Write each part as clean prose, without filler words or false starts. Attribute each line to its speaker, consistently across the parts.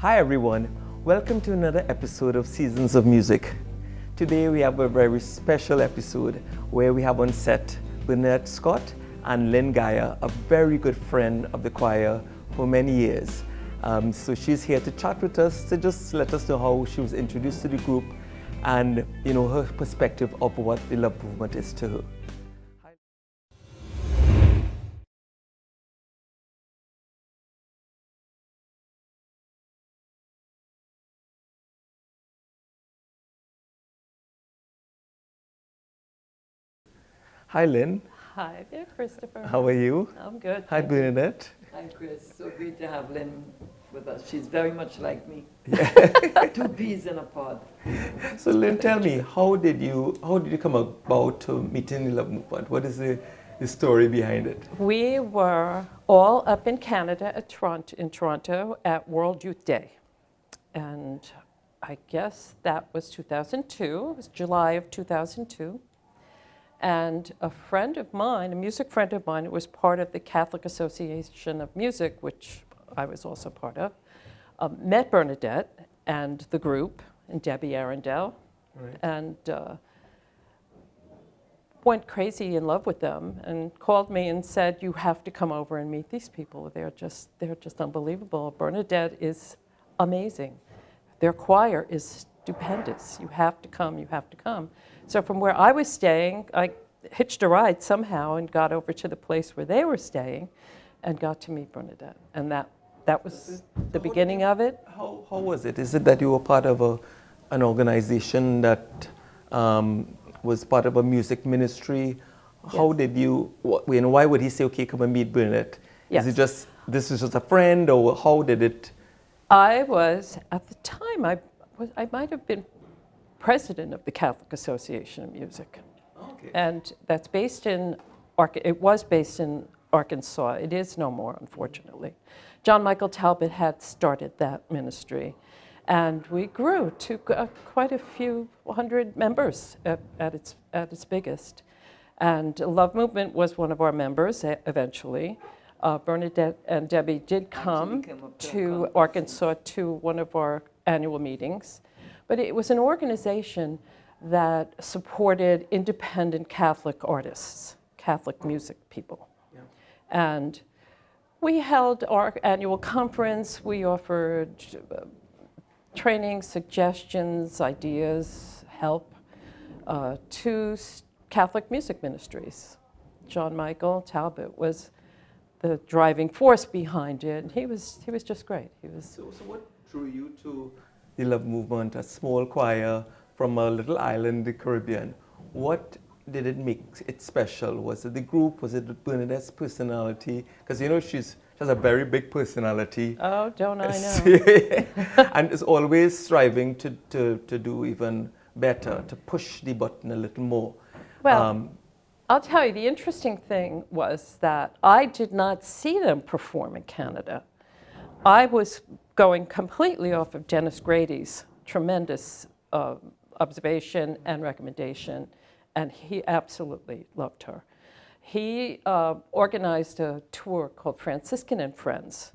Speaker 1: Hi everyone, welcome to another episode of Seasons of Music. Today we have a very special episode where we have on set Bernadette Scott and Lynn Geyer, a very good friend of the choir for many years. So she's here to chat with us, to just let us know how she was introduced to the group and her perspective of what the love movement is to her. Hi Lynn.
Speaker 2: Hi there, Christopher.
Speaker 1: How are you?
Speaker 2: I'm good.
Speaker 1: Hi Bernadette.
Speaker 3: Hi Chris, so great to have Lynn with us. She's very much like me. Two peas in a pod.
Speaker 1: So Lynn, tell me, how did you come about to meeting the love movement? What is the story behind it?
Speaker 2: We were all up in Canada in Toronto at World Youth Day. And I guess that was 2002. It was July of 2002. And a friend of mine, a music friend of mine, who was part of the Catholic Association of Music, which I was also part of, met Bernadette and the group, and Debbie Arundel,
Speaker 1: Right.
Speaker 2: and went crazy in love with them, and called me and said, "You have to come over and meet these people. They're just unbelievable. Bernadette is amazing. Their choir is stupendous. You have to come. You have to come." So from where I was staying, I hitched a ride somehow and got over to the place where they were staying and got to meet Bernadette. And that was the beginning of it.
Speaker 1: How was it? Is it that you were part of an organization that was part of a music ministry? How
Speaker 2: Yes.
Speaker 1: did you, why would he say, okay, come and meet Bernadette?
Speaker 2: Yes.
Speaker 1: Is it just, this is just a friend, or how did it?
Speaker 2: I was, at the time, I might have been president of the Catholic Association of Music.
Speaker 1: Okay.
Speaker 2: And that's based in, it was based in Arkansas. It is no more, unfortunately. John Michael Talbot had started that ministry. And we grew to quite a few hundred members at its biggest. And Love Movement was one of our members eventually. Bernadette and Debbie did come
Speaker 3: came up to a
Speaker 2: to
Speaker 3: conference.
Speaker 2: Arkansas to one of our annual meetings. But it was an organization that supported independent Catholic artists, Catholic music people.
Speaker 1: Yeah.
Speaker 2: And we held our annual conference. We offered training, suggestions, ideas, help to Catholic music ministries. John Michael Talbot was the driving force behind it. He was just great.
Speaker 1: So what drew you to the love movement, a small choir from a little island in the Caribbean? What did it make it special? Was it the group? Was it Bernadette's personality? Because she has a very big personality.
Speaker 2: Oh, don't I know?
Speaker 1: And is always striving to do even better, to push the button a little more.
Speaker 2: Well, I'll tell you, the interesting thing was that I did not see them perform in Canada. I was going completely off of Dennis Grady's tremendous observation and recommendation, and he absolutely loved her. He organized a tour called Franciscan and Friends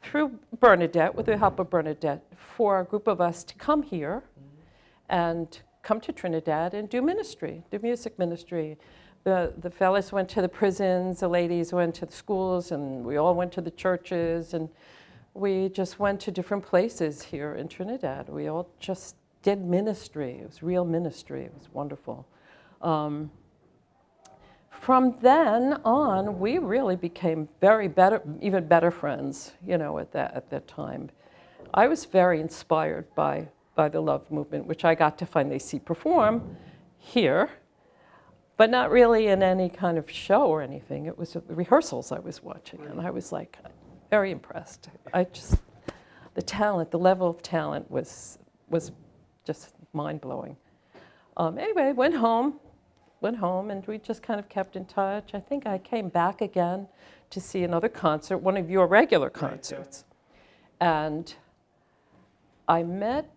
Speaker 2: through Bernadette, with the help of Bernadette, for a group of us to come here and come to Trinidad and do ministry, do music ministry. The fellas went to the prisons, the ladies went to the schools, and we all went to the churches, and we just went to different places here in Trinidad. We all just did ministry. It was real ministry. It was wonderful. From then on, we really became even better friends, at that time. I was very inspired by the Love Movement, which I got to finally see perform here, but not really in any kind of show or anything. It was the rehearsals I was watching, and I was like very impressed. The talent, the level of talent was just mind-blowing. Anyway, went home, and we just kind of kept in touch. I think I came back again to see another concert, one of your regular concerts. And I met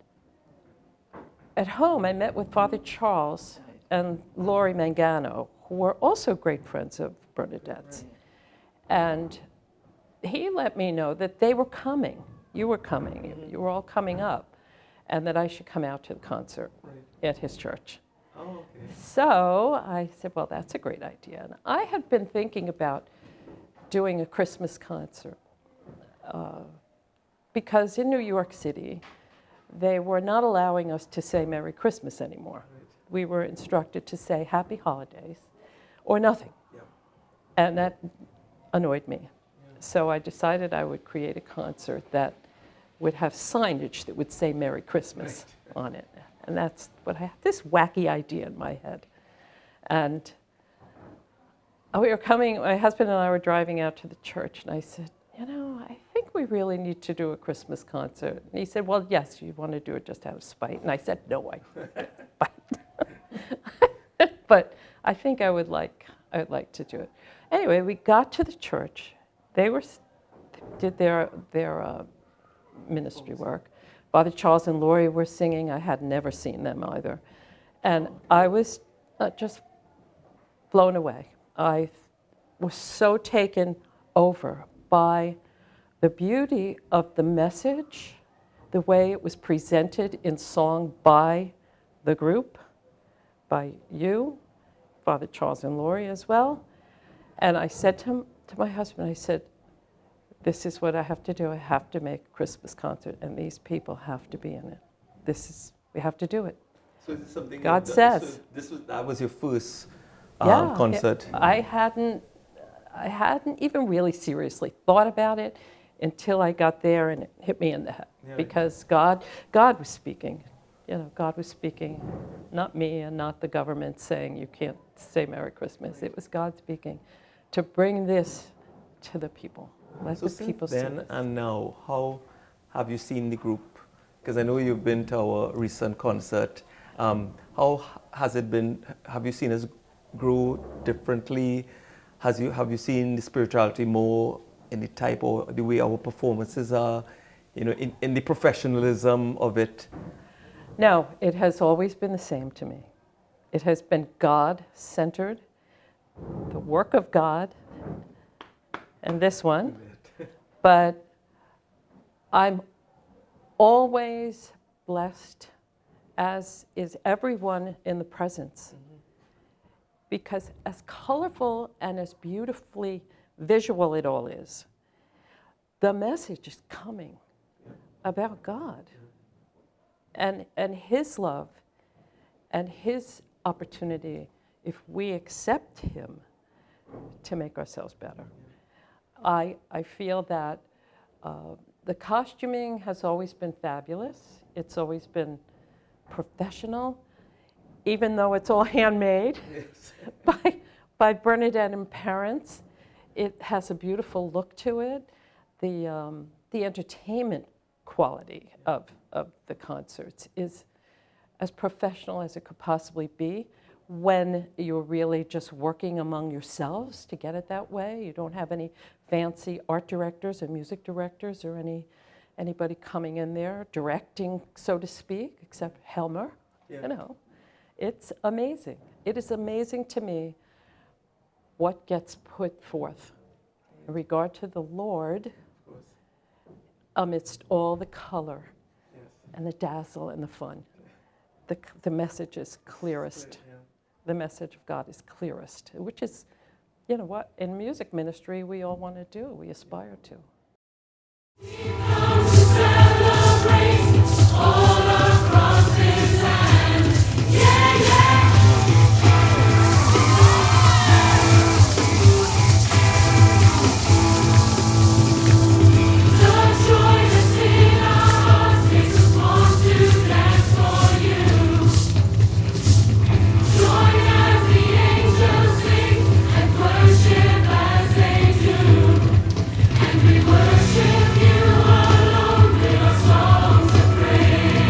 Speaker 2: with Father Charles and Laurie Mangano, who were also great friends of Bernadette's. And he let me know that they were coming You were coming. You were all coming up. And that I should come out to the concert at his church.
Speaker 1: Oh, okay.
Speaker 2: So I said, well, that's a great idea. And I had been thinking about doing a Christmas concert because in New York City, they were not allowing us to say Merry Christmas anymore.
Speaker 1: Right.
Speaker 2: We were instructed to say Happy Holidays or nothing.
Speaker 1: Yeah.
Speaker 2: And that annoyed me.
Speaker 1: Yeah.
Speaker 2: So I decided I would create a concert that would have signage that would say Merry Christmas on it. And that's what I had, this wacky idea in my head. And we were coming, my husband and I were driving out to the church, and I said, you know, I think we really need to do a Christmas concert. And he said, well, yes, you want to do it just out of spite. And I said, no, I spite. But I think I'd like to do it. Anyway, we got to the church. They did their ministry work. Father Charles and Lori were singing. I had never seen them either. And I was just blown away. I was so taken over by the beauty of the message, the way it was presented in song by the group, by you, Father Charles and Lori as well. And I said to my husband, I said, this is what I have to do. I have to make a Christmas concert, and these people have to be in it. We have to do it.
Speaker 1: So is this something
Speaker 2: God says.
Speaker 1: That was your first
Speaker 2: Yeah,
Speaker 1: concert?
Speaker 2: I hadn't even really seriously thought about it until I got there and it hit me in the head.
Speaker 1: Yeah.
Speaker 2: Because God was speaking. You know, God was speaking, not me and not the government saying you can't say Merry Christmas. It was God speaking to bring this to the people. Let
Speaker 1: So
Speaker 2: the people see
Speaker 1: then
Speaker 2: this.
Speaker 1: and now, how have you seen the group? Because I know you've been to our recent concert. How has it been? Have you seen us grow differently? Have you seen the spirituality more in the type or the way our performances are, you know, in the professionalism of it?
Speaker 2: No, it has always been the same to me. It has been God-centered, the work of God, and this one. But I'm always blessed, as is everyone in the presence. Because as colorful and as beautifully visual it all is, the message is coming about God and His love and His opportunity, if we accept Him, to make ourselves better. I feel that the costuming has always been fabulous. It's always been professional, even though it's all handmade by Bernadette and parents. It has a beautiful look to it. The entertainment quality of the concerts is as professional as it could possibly be when you're really just working among yourselves to get it that way. You don't have any fancy art directors or music directors or anybody coming in there directing, so to speak, except Helmer.
Speaker 1: Yeah.
Speaker 2: You know, it's amazing. It is amazing to me what gets put forth in regard to the Lord amidst all the color and the dazzle and the fun. The message is clearest. The message of God is clearest, which is, you know what, in music ministry we all want to do, we aspire to.
Speaker 4: Worship you alone with our songs of praise.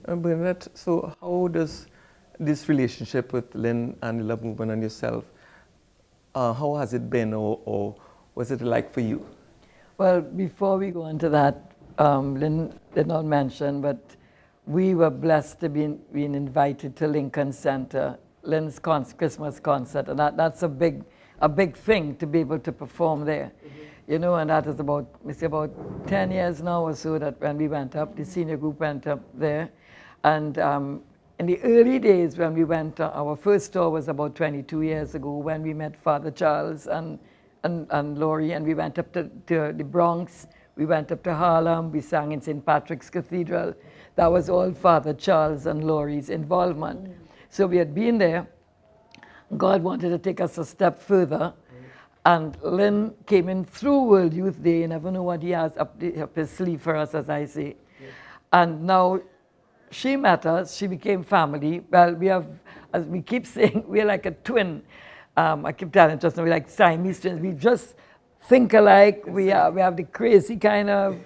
Speaker 1: Bernadette, so how does this relationship with Lynn and the Love Movement and yourself, how has it been, or was it like for you?
Speaker 3: Well, before we go into that, Lynn did not mention, but we were blessed to be being invited to Lincoln Center, Lynn's Christmas concert, and that's a big thing to be able to perform there. You know, and that is about 10 years now or so that when we went up, the senior group went up there. And in the early days when we went, our first tour was about 22 years ago when we met Father Charles and Laurie, and we went up to the Bronx, we went up to Harlem, we sang in St. Patrick's Cathedral. That was all Father Charles and Laurie's involvement. So we had been there. God wanted to take us a step further. And Lynn came in through World Youth Day. You never know what he has up his sleeve for us, as I say. Yeah. And now she met us. She became family. Well, we have, as we keep saying, we're like a twin. I keep telling just now, we're like Siamese twins. We just think alike. We have the crazy kind of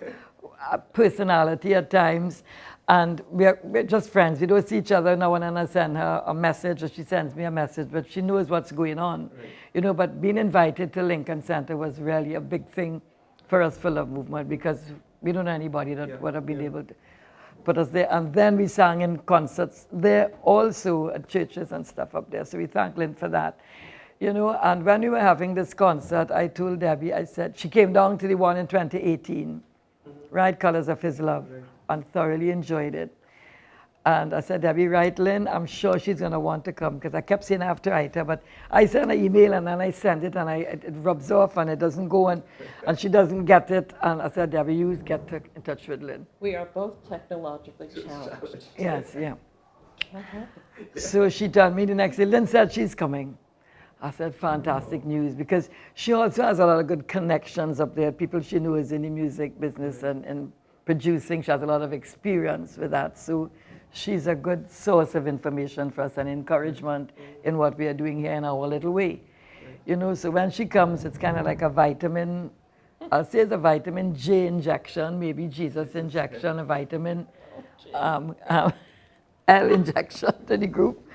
Speaker 3: personality at times. And we're just friends. We don't see each other now and then. I send her a message, or she sends me a message, but she knows what's going on. Right. You know, but being invited to Lincoln Center was really a big thing for us for Love Movement, because we don't know anybody that would have been able to put us there. And then we sang in concerts there also at churches and stuff up there. So we thank Lynn for that. You know, and when we were having this concert, I told Debbie, I said, she came down to the one in 2018, Right Colors of His Love. Right. And thoroughly enjoyed it. And I said, Debbie, right, Lynn? I'm sure she's going to want to come, because I kept saying I have to write her, but I send an email and then I send it and it rubs off and it doesn't go, and she doesn't get it. And I said, Debbie, you get in touch with Lynn.
Speaker 2: We are both technologically challenged.
Speaker 3: Yes, yeah. So she told me the next day, Lynn said she's coming. I said, fantastic news, because she also has a lot of good connections up there, people she knows in the music business and producing. She has a lot of experience with that. So she's a good source of information for us and encouragement in what we are doing here in our little way. You know, so when she comes, it's kind of like a vitamin, I'll say it's a vitamin J injection, maybe Jesus injection, a vitamin L injection to the group.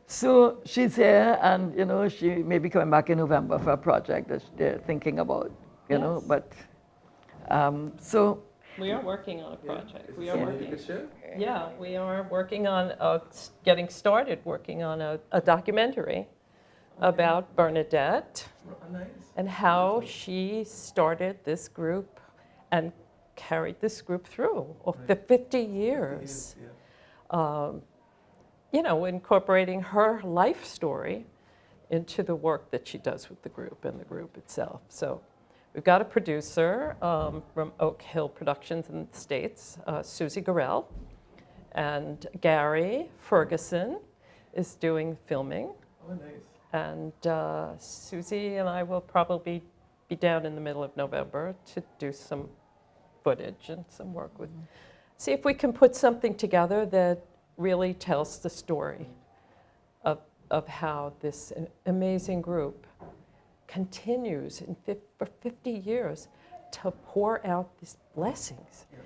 Speaker 3: So she's here, and, you know, she may be coming back in November for a project that they're thinking about, you know, but so.
Speaker 2: We are working on a project. We are working. Yeah, we are working on getting started working on a documentary about Bernadette and how she started this group and carried this group through the 50 years. You know, incorporating her life story into the work that she does with the group and the group itself. So. We've got a producer from Oak Hill Productions in the States, Susie Gorell, and Gary Ferguson is doing filming. Oh, nice. And Susie and I will probably be down in the middle of November to do some footage and some work with, see if we can put something together that really tells the story of how this amazing group continues for 50 years to pour out these blessings. Yeah.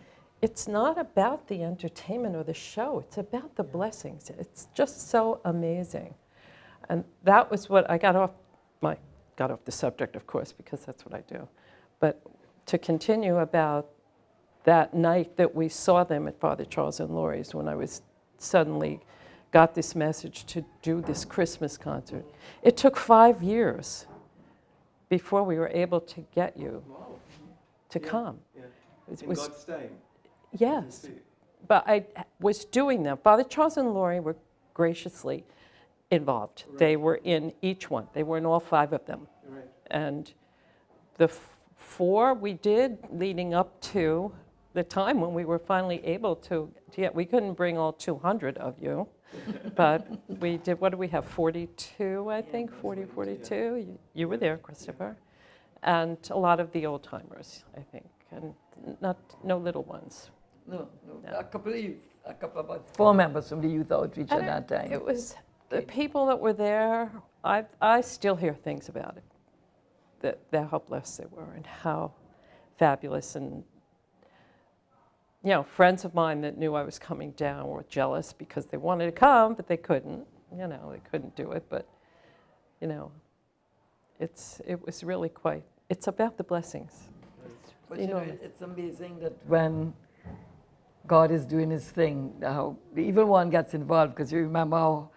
Speaker 2: It's not about the entertainment or the show, it's about the blessings. It's just so amazing. And that was what I got off the subject, of course, because that's what I do. But to continue about that night that we saw them at Father Charles and Laurie's, when I was suddenly got this message to do this Christmas concert. It took 5 years before we were able to get you to come. Yeah. It was God's time. Yes. But I was doing them. Father Charles and Laurie were graciously involved. Right. They were in each one. They were in all 5 of them. Right. And the 4 we did leading up to the time when we were finally able to get, we couldn't bring all 200 of you. But we did, what do we have, 42, I think, 40, 42? You were there, Christopher. And a lot of the old timers, I think, and no little ones.
Speaker 3: No. A couple about 4 members from the youth outreach at that time.
Speaker 2: It was the people that were there, I still hear things about it, how blessed they were and how fabulous and friends of mine that knew I was coming down were jealous because they wanted to come, but they couldn't. They couldn't do it. But, it was really quite, it's about the blessings.
Speaker 3: But it's amazing that when God is doing his thing, how the evil one gets involved, because you remember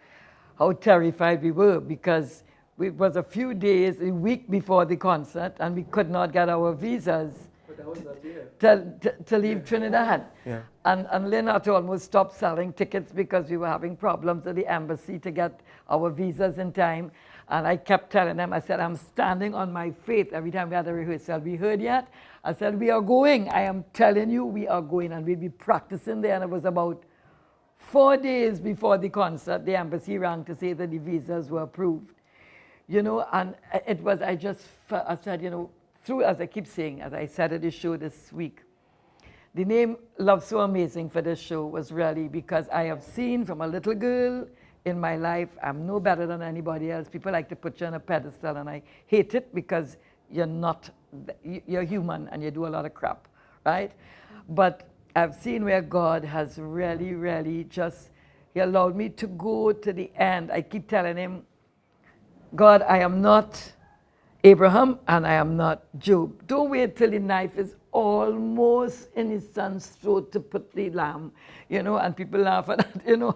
Speaker 3: how terrified we were, because it was a few days, a week before the concert, and we could not get our visas to leave Trinidad.
Speaker 1: Yeah.
Speaker 3: And Lynn had to almost stop selling tickets because we were having problems at the embassy to get our visas in time. And I kept telling them, I said, I'm standing on my faith. Every time we had a rehearsal, we heard yet? I said, we are going. I am telling you, we are going. And we'll be practicing there. And it was about 4 days before the concert, the embassy rang to say that the visas were approved. And it was, I said, through, as I keep saying, as I said at the show this week, the name Love So Amazing for this show was really because I have seen from a little girl in my life, I'm no better than anybody else. People like to put you on a pedestal, and I hate it because you're human and you do a lot of crap, right? But I've seen where God has really, really he allowed me to go to the end. I keep telling him, God, I am not Abraham and I am not Job. Don't wait till the knife is almost in his son's throat to put the lamb, and people laugh at that,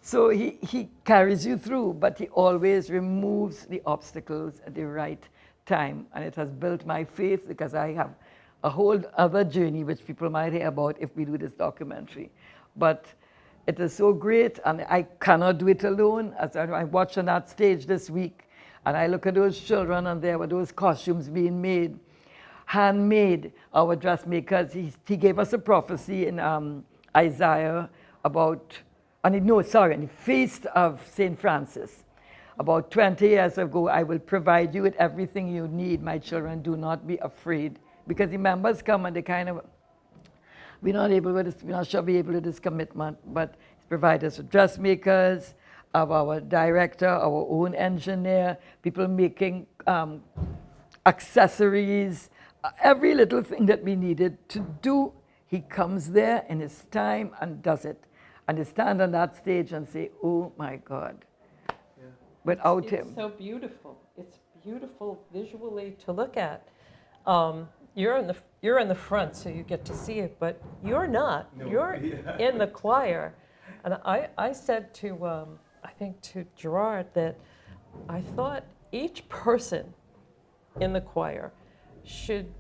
Speaker 3: So he carries you through, but he always removes the obstacles at the right time. And it has built my faith, because I have a whole other journey which people might hear about if we do this documentary. But it is so great, and I cannot do it alone. As I watched on that stage this week, and I look at those children, and there were those costumes being made, handmade. Our dressmakers, he gave us a prophecy in Isaiah about, in the feast of St. Francis. About 20 years ago, I will provide you with everything you need, my children. Do not be afraid. Because the members come and they kind of, we're not sure we're able to this commitment, but provide us with dressmakers, of our director, our own engineer, people making accessories, every little thing that we needed to do. He comes there in his time and does it. And they stand on that stage and say, oh my God, without him.
Speaker 2: It's so beautiful. It's beautiful visually to look at. You're in the front, so you get to see it, but you're not. No. You're in the choir. And I said to, I think to Gerard, that I thought each person in the choir should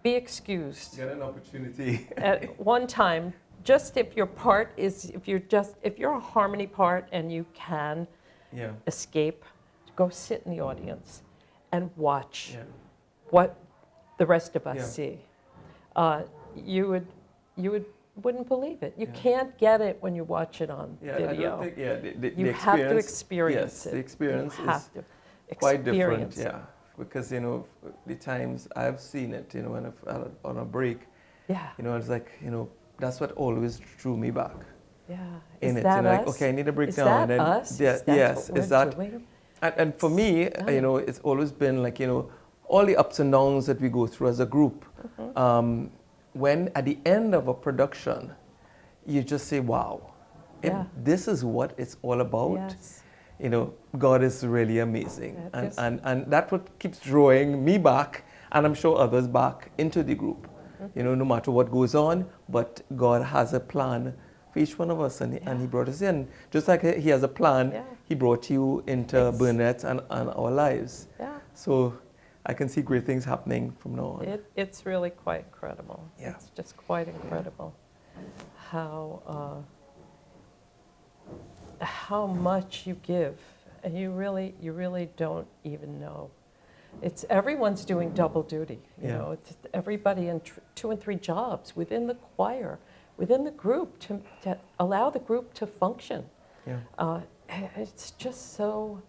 Speaker 2: be excused.
Speaker 1: Get an opportunity.
Speaker 2: At one time, just if your part is, if you're a harmony part and you can escape, go sit in the audience and watch what the rest of us see. You wouldn't believe it. You can't get it when you watch it on video.
Speaker 1: I don't think,
Speaker 2: you have to experience it.
Speaker 1: The experience is quite different, because the times I've seen it, when I've on a break, it's like, that's what always drew me back.
Speaker 2: Yeah,
Speaker 1: in
Speaker 2: is
Speaker 1: it,
Speaker 2: that us?
Speaker 1: like, okay, I need a breakdown.
Speaker 2: Is that
Speaker 1: and then,
Speaker 2: us?
Speaker 1: Yes, is that?
Speaker 2: Doing?
Speaker 1: And for me, it's always been like, all the ups and downs that we go through as a group. Mm-hmm. When at the end of a production, you just say, wow, this is what it's all about.
Speaker 2: Yes.
Speaker 1: God is really amazing. And that's what keeps drawing me back, and I'm sure others back into the group. Mm-hmm. No matter what goes on, but God has a plan for each one of us, and he brought us in. Just like he has a plan, he brought you into Bernadette and our lives. Yeah. So I can see great things happening from now on.
Speaker 2: It's really quite incredible.
Speaker 1: Yeah.
Speaker 2: It's just quite incredible how much you give, and you really don't even know. It's everyone's doing double duty. You know, it's everybody in 2 and 3 jobs within the choir, within the group to allow the group to function. Yeah. It's just so.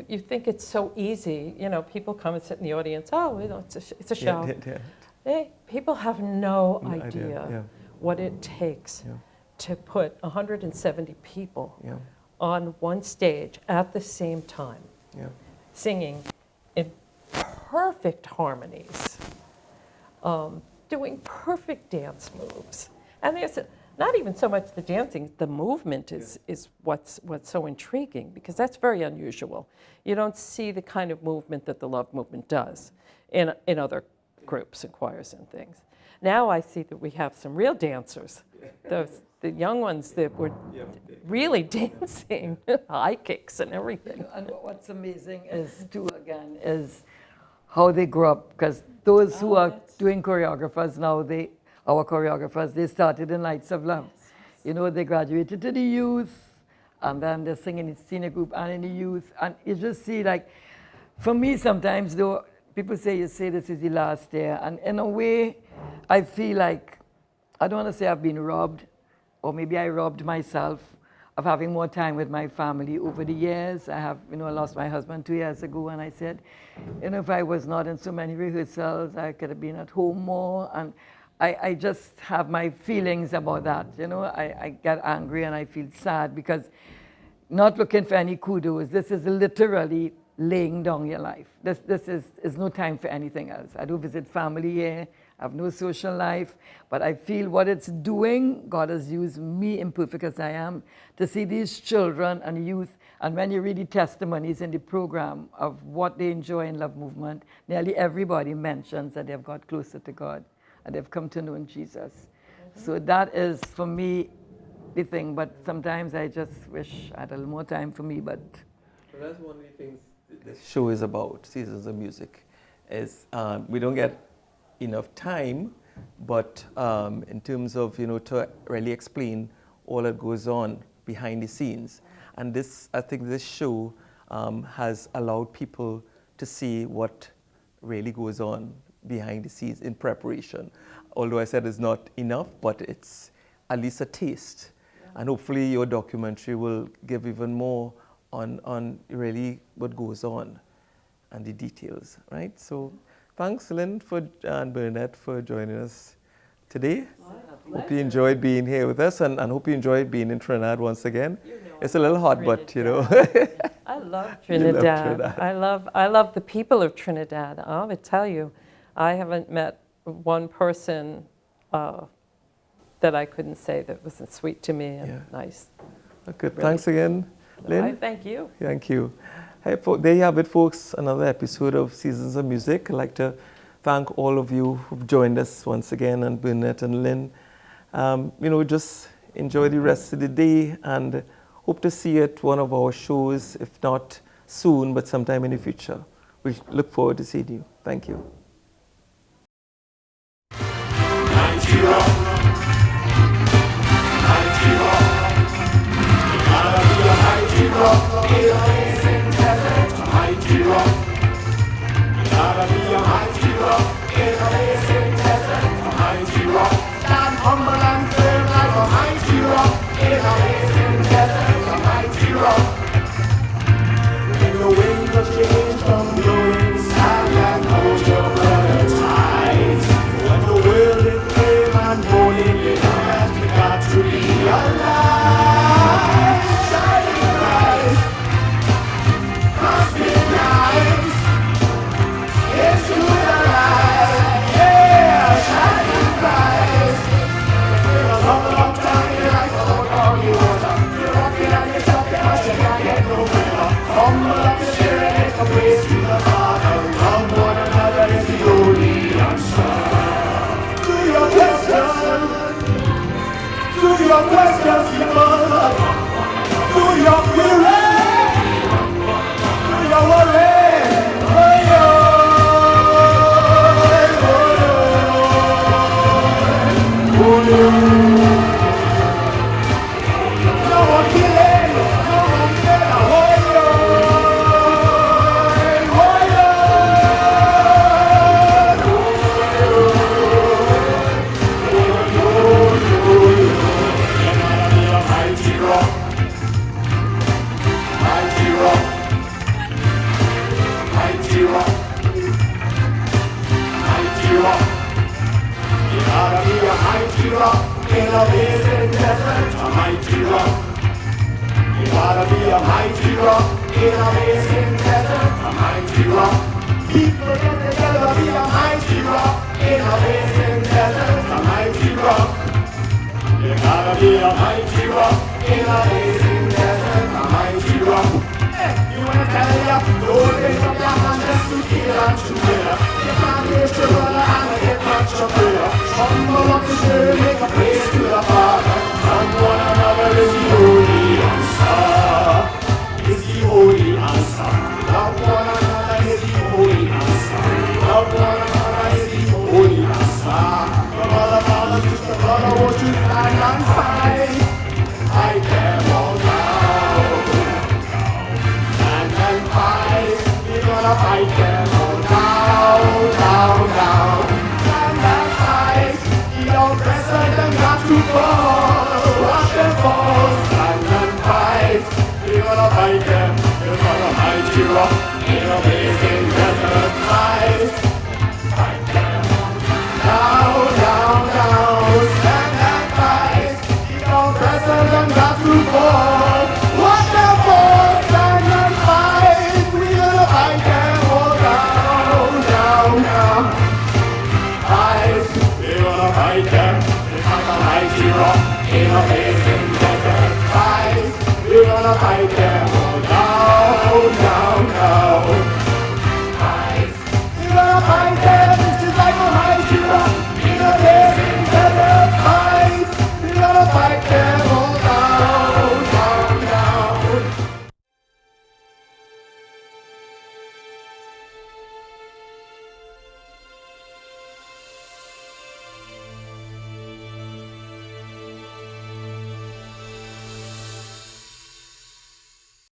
Speaker 2: You think it's so easy, people come and sit in the audience. Oh, it's a show. People have no idea what it takes to put 170 people on one stage at the same time, singing in perfect harmonies. doing perfect dance moves. And there's not even so much the dancing, the movement is what's so intriguing, because that's very unusual. You don't see the kind of movement that the Love movement does in other groups and choirs and things. Now I see that we have some real dancers, the young ones that were really dancing, high kicks and everything.
Speaker 3: And what's amazing is, too, again, is how they grew up, because those who are doing choreographers now, our choreographers, they started in Lights of Love.
Speaker 2: Yes.
Speaker 3: You know, they graduated to the youth, and then they're singing in senior group and in the youth. And you just see, like, for me sometimes, though, people say, you say this is the last year, and in a way, I feel like, I don't want to say I've been robbed, or maybe I robbed myself of having more time with my family over the years. I lost my husband 2 years ago, and I said, if I was not in so many rehearsals, I could have been at home more. And I just have my feelings about that. I get angry and I feel sad, because not looking for any kudos, this is literally laying down your life. This is no time for anything else. I do visit family here, I have no social life, but I feel what it's doing, God has used me, imperfect as I am, to see these children and youth. And when you read the testimonies in the program of what they enjoy in Love Movement, nearly everybody mentions that they've got closer to God and they've come to know Jesus. Mm-hmm. So that is, for me, the thing. But sometimes I just wish I had a little more time for me. But
Speaker 1: that's one of the things this show is about, Seasons of Music, is we don't get enough time, but in terms of, to really explain all that goes on behind the scenes. And I think this show has allowed people to see what really goes on behind the scenes in preparation. Although I said it's not enough, but it's at least a taste. Yeah. And hopefully your documentary will give even more on really what goes on and the details, right? So thanks, Lynn and Bernadette, for joining us today. Hope you enjoyed being here with us, and hope you enjoyed being in Trinidad once again. It's a little hot, but
Speaker 2: I love Trinidad. I love the people of Trinidad. I would tell you, I haven't met one person that I couldn't say that wasn't sweet to me and nice.
Speaker 1: Good. Really. Thanks again, Lynn.
Speaker 2: Thank you.
Speaker 1: Thank you. Hey, there you have it, folks. Another episode of Seasons of Music. I'd like to thank all of you who've joined us once again, and Bernadette and Lynn. Just enjoy the rest of the day, and hope to see you at one of our shows, if not soon, but sometime in the future. We look forward to seeing you. Thank you.
Speaker 4: Stand humble and firm like a mighty rock in a racing desert, a mighty rock. When the winds of change come blowing, stand and hold your brother tight. When the world is brave and holding you down, you got to be alive. Shining bright, cosmic night, into the light, yeah, shining bright. Long time in your life, all you want. You're rocking and you're talking, but you can't get no better. Humble up your spirit, make a praise to the Father. Love one another is the only answer. To your questions, people. To your query, to your worry. In a racing desert, a mighty rock. You gotta be a mighty rock. In a racing desert, a mighty rock. People get together, be a mighty rock. In a racing desert. desert, a mighty rock. You gotta be a mighty rock in a blazing desert, a mighty rock. You wanna tell ya, don't raise up your hand just to kill and to kill. You can't reach your brother and get much of prayer. Humble up the spirit, make a praise to the Father. Love one another is the only answer. Is the only answer. Love one another is the only answer. Love one another is the only answer. The mother, father, sister, brother, won't you stand and fight? Fight them all down. Stand and fight. We're gonna fight them all down, down, down. Stand and fight. The oppressors them got to fall. Watch them fall. Stand and fight. We're gonna fight them. We're gonna fight you up in a blazing desert fight. Fight them down, down, down. Stand and fight. The oppressors them got to fall. Watch them fall. Stand and fight. We're gonna fight them all down, down, down. Fight. We're gonna fight them. It's like a mighty rock in a blazing desert fight. We're gonna fight them.